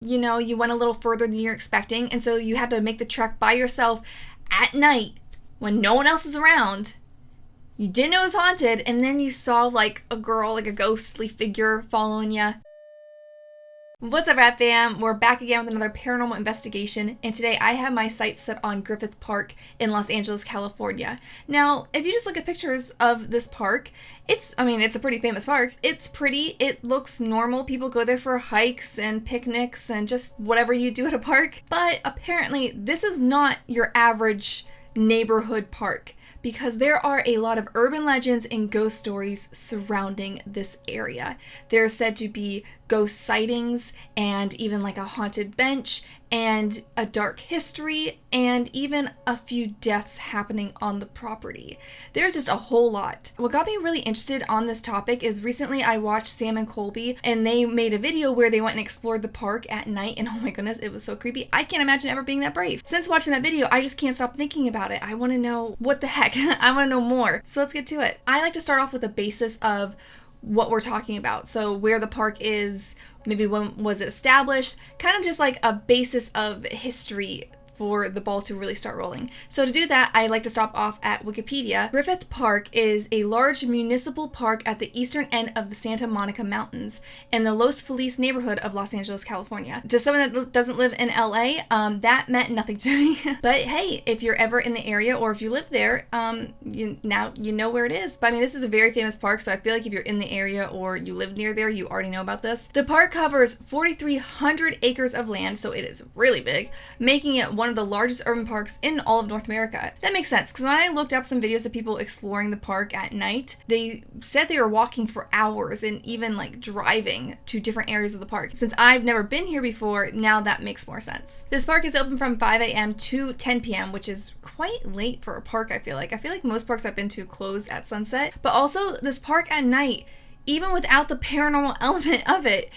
you went a little further than you're expecting, and so you had to make the trek by yourself at night when no one else is around. You didn't know it was haunted, and then you saw like a girl, like a ghostly figure following you. What's up, Rat Fam? We're back again with another paranormal investigation, and today I have my sights set on Griffith Park in Los Angeles, California. Now, if you just look at pictures of this park, it's a pretty famous park. It's pretty, it looks normal. People go there for hikes and picnics and just whatever you do at a park. But apparently, this is not your average neighborhood park, because there are a lot of urban legends and ghost stories surrounding this area. There are said to be ghost sightings and even like a haunted bench and a dark history and even a few deaths happening on the property. There's just a whole lot. What got me really interested on this topic is recently I watched Sam and Colby, and they made a video where they went and explored the park at night, and oh my goodness, it was so creepy. I can't imagine ever being that brave. Since watching that video, I just can't stop thinking about it. I want to know what the heck. I want to know more. So let's get to it. I like to start off with a basis of what we're talking about. So where the park is, maybe when was it established, kind of just like a basis of history for the ball to really start rolling. So to do that, I like to stop off at Wikipedia. Griffith Park is a large municipal park at the eastern end of the Santa Monica Mountains in the Los Feliz neighborhood of Los Angeles, California. To someone that doesn't live in LA, that meant nothing to me. But hey, if you're ever in the area or if you live there, now you know where it is. But I mean, this is a very famous park, so I feel like if you're in the area or you live near there, you already know about this. The park covers 4,300 acres of land, so it is really big, making it one of the largest urban parks in all of North America. That makes sense, because when I looked up some videos of people exploring the park at night, they said they were walking for hours and even like driving to different areas of the park. Since I've never been here before, now that makes more sense. This park is open from 5 a.m. to 10 p.m., which is quite late for a park, I feel like. I feel like most parks I've been to close at sunset, but also this park at night, even without the paranormal element of it,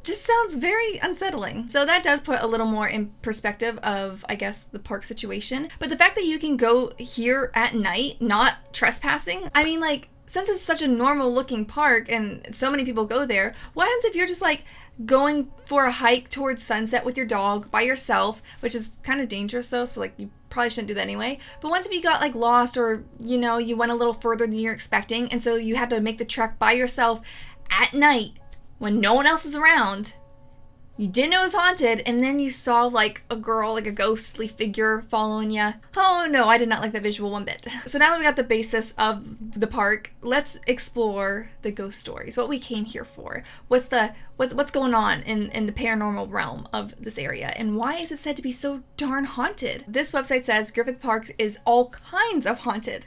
just sounds very unsettling. So that does put a little more in perspective of, I guess, the park situation. But the fact that you can go here at night, not trespassing, I mean, like, since it's such a normal looking park and so many people go there, what happens if you're just like going for a hike towards sunset with your dog by yourself, which is kind of dangerous though, so like you probably shouldn't do that anyway. But once if you got like lost, or you went a little further than you're expecting, and so you had to make the trek by yourself at night when no one else is around, you didn't know it was haunted, and then you saw like a girl, like a ghostly figure following you. Oh no, I did not like that visual one bit. So now that we got the basis of the park, let's explore the ghost stories, what we came here for. What's going on in the paranormal realm of this area, and why is it said to be so darn haunted? This website says Griffith Park is all kinds of haunted.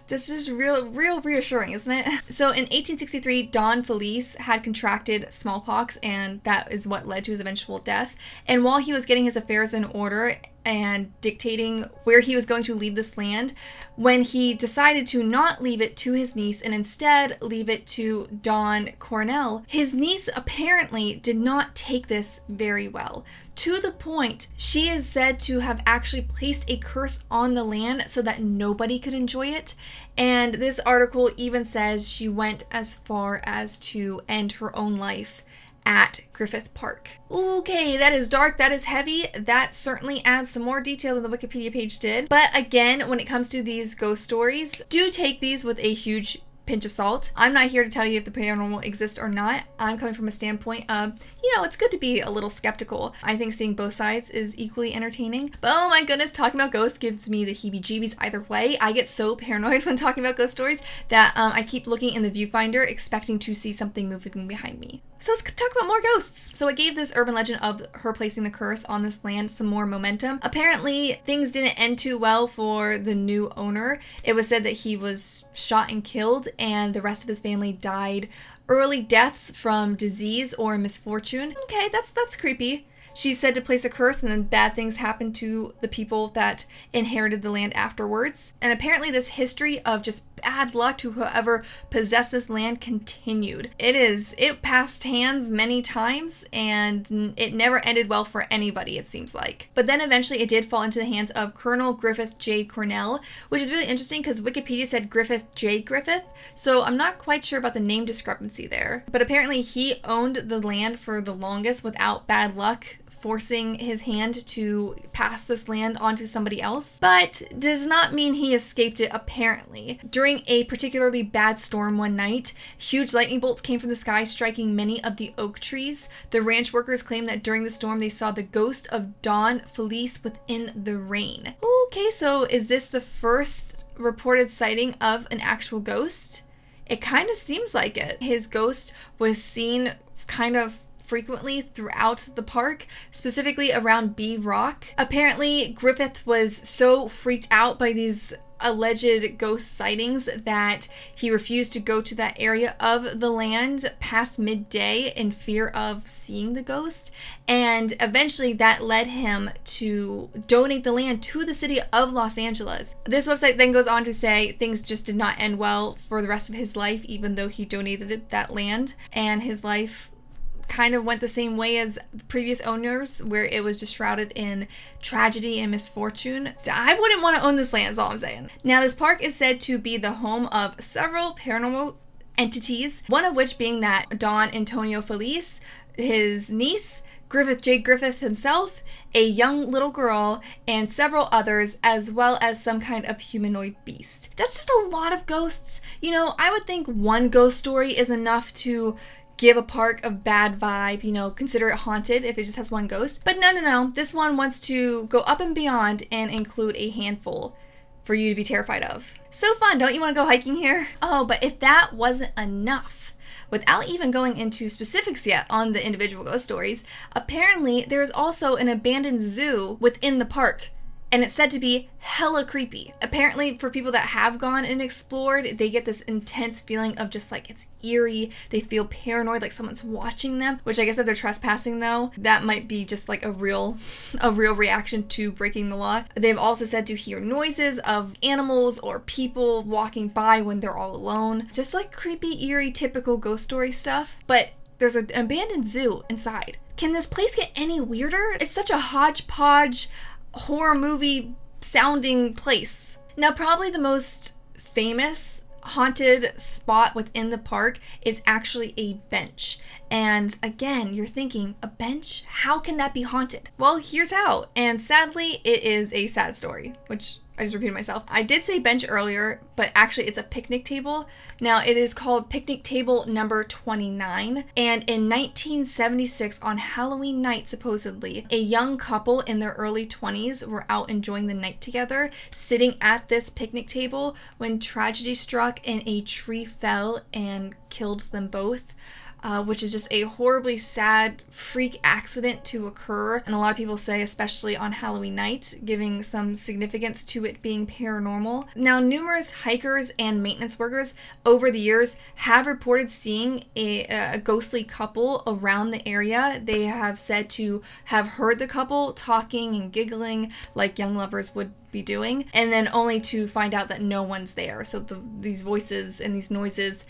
This is real reassuring, isn't it? So in 1863, Don Feliz had contracted smallpox, and that is what led to his eventual death. And while he was getting his affairs in order and dictating where he was going to leave this land, when he decided to not leave it to his niece and instead leave it to Dawn Cornell, his niece apparently did not take this very well, to the point she is said to have actually placed a curse on the land so that nobody could enjoy it. And this article even says she went as far as to end her own life at Griffith Park. Okay, that is dark, that is heavy. That certainly adds some more detail than the Wikipedia page did. But again, when it comes to these ghost stories, do take these with a huge pinch of salt. I'm not here to tell you if the paranormal exists or not. I'm coming from a standpoint of, it's good to be a little skeptical. I think seeing both sides is equally entertaining. But oh my goodness, talking about ghosts gives me the heebie-jeebies either way. I get so paranoid when talking about ghost stories that I keep looking in the viewfinder expecting to see something moving behind me. So let's talk about more ghosts. So it gave this urban legend of her placing the curse on this land some more momentum. Apparently, things didn't end too well for the new owner. It was said that he was shot and killed, and the rest of his family died early deaths from disease or misfortune. Okay, that's creepy. She's said to place a curse, and then bad things happened to the people that inherited the land afterwards. And apparently this history of just bad luck to whoever possessed this land continued. It passed hands many times, and it never ended well for anybody, it seems like. But then eventually it did fall into the hands of Colonel Griffith J. Cornell, which is really interesting because Wikipedia said Griffith J. Griffith, so I'm not quite sure about the name discrepancy there. But apparently he owned the land for the longest without bad luck, forcing his hand to pass this land onto somebody else, but does not mean he escaped it apparently. During a particularly bad storm one night, huge lightning bolts came from the sky, striking many of the oak trees. The ranch workers claimed that during the storm they saw the ghost of Don Felice within the rain. Okay, so is this the first reported sighting of an actual ghost? It kind of seems like it. His ghost was seen kind of frequently throughout the park, specifically around B Rock. Apparently, Griffith was so freaked out by these alleged ghost sightings that he refused to go to that area of the land past midday in fear of seeing the ghost, and eventually that led him to donate the land to the city of Los Angeles. This website then goes on to say things just did not end well for the rest of his life, even though he donated that land, and his life kind of went the same way as the previous owners, where it was just shrouded in tragedy and misfortune. I wouldn't want to own this land, is all I'm saying. Now, this park is said to be the home of several paranormal entities, one of which being that Don Antonio Felice, his niece, Griffith J. Griffith himself, a young little girl, and several others, as well as some kind of humanoid beast. That's just a lot of ghosts. You know, I would think one ghost story is enough to give a park a bad vibe, you know, consider it haunted if it just has one ghost. But no. This one wants to go up and beyond and include a handful for you to be terrified of. So fun, don't you want to go hiking here? Oh, but if that wasn't enough, without even going into specifics yet on the individual ghost stories, apparently there is also an abandoned zoo within the park, and it's said to be hella creepy. Apparently, for people that have gone and explored, they get this intense feeling of just like it's eerie. They feel paranoid, like someone's watching them, which I guess if they're trespassing though, that might be just like a real reaction to breaking the law. They've also said to hear noises of animals or people walking by when they're all alone. Just like creepy, eerie, typical ghost story stuff. But there's an abandoned zoo inside. Can this place get any weirder? It's such a hodgepodge horror movie sounding place. Now, probably the most famous haunted spot within the park is actually a bench. And again, you're thinking, a bench? How can that be haunted? Well, here's how. And sadly, it is a sad story, which I just repeated myself. I did say bench earlier, but actually it's a picnic table. Now, it is called picnic table number 29. And in 1976, on Halloween night, supposedly, a young couple in their early 20s were out enjoying the night together, sitting at this picnic table when tragedy struck and a tree fell and killed them both. Which is just a horribly sad freak accident to occur. And a lot of people say, especially on Halloween night, giving some significance to it being paranormal. Now, numerous hikers and maintenance workers over the years have reported seeing a ghostly couple around the area. They have said to have heard the couple talking and giggling like young lovers would be doing, and then only to find out that no one's there. So these voices and these noises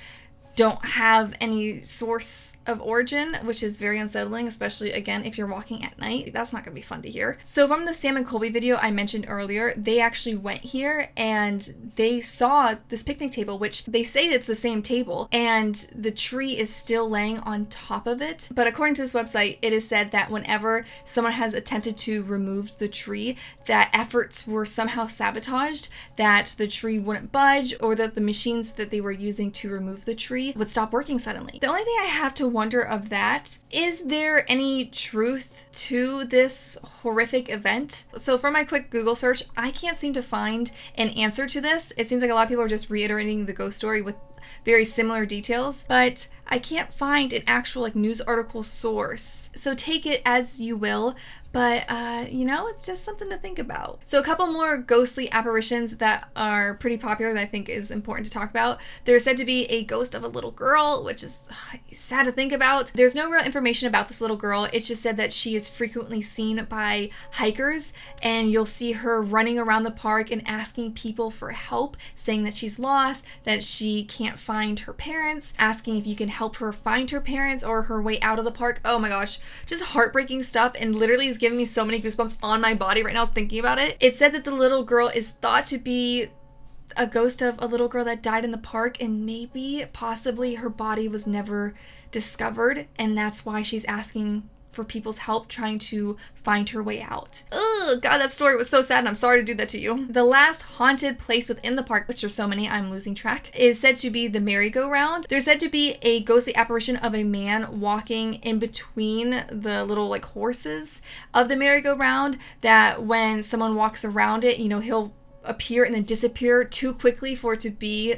don't have any source of origin, which is very unsettling, especially again if you're walking at night. That's not gonna be fun to hear. So from the Sam and Colby video I mentioned earlier, they actually went here and they saw this picnic table, which they say it's the same table, and the tree is still laying on top of it. But according to this website, it is said that whenever someone has attempted to remove the tree, that efforts were somehow sabotaged, that the tree wouldn't budge, or that the machines that they were using to remove the tree would stop working suddenly. The only thing I have to wonder of that, is there any truth to this horrific event? So from my quick Google search, I can't seem to find an answer to this. It seems like a lot of people are just reiterating the ghost story with very similar details, but I can't find an actual like news article source. So take it as you will, but it's just something to think about. So a couple more ghostly apparitions that are pretty popular that I think is important to talk about. There's said to be a ghost of a little girl, which is sad to think about. There's no real information about this little girl. It's just said that she is frequently seen by hikers, and you'll see her running around the park and asking people for help, saying that she's lost, that she can't find her parents, asking if you can help her find her parents or her way out of the park. Oh my gosh, just heartbreaking stuff, and literally is giving me so many goosebumps on my body right now thinking about it. It said that the little girl is thought to be a ghost of a little girl that died in the park, and possibly her body was never discovered, and that's why she's asking for people's help trying to find her way out. Oh God, that story was so sad, and I'm sorry to do that to you. The last haunted place within the park, which there's so many, I'm losing track, is said to be the merry-go-round. There's said to be a ghostly apparition of a man walking in between the little like horses of the merry-go-round, that when someone walks around it, he'll appear and then disappear too quickly for it to be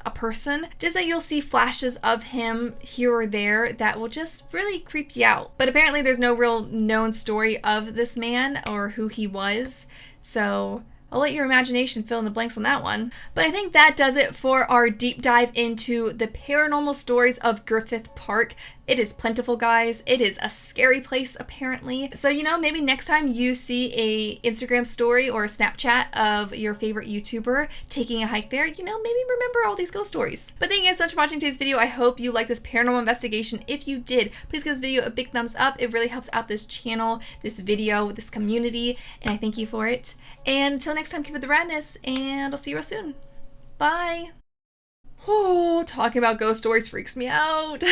a person. Just that you'll see flashes of him here or there that will just really creep you out. But apparently there's no real known story of this man or who he was, so I'll let your imagination fill in the blanks on that one. But I think that does it for our deep dive into the paranormal stories of Griffith Park. It is plentiful, guys. It is a scary place, apparently. So, maybe next time you see a Instagram story or a Snapchat of your favorite YouTuber taking a hike there, maybe remember all these ghost stories. But thank you guys so much for watching today's video. I hope you liked this paranormal investigation. If you did, please give this video a big thumbs up. It really helps out this channel, this video, this community, and I thank you for it. And until next time, keep it the radness, and I'll see you real soon. Bye. Oh, talking about ghost stories freaks me out.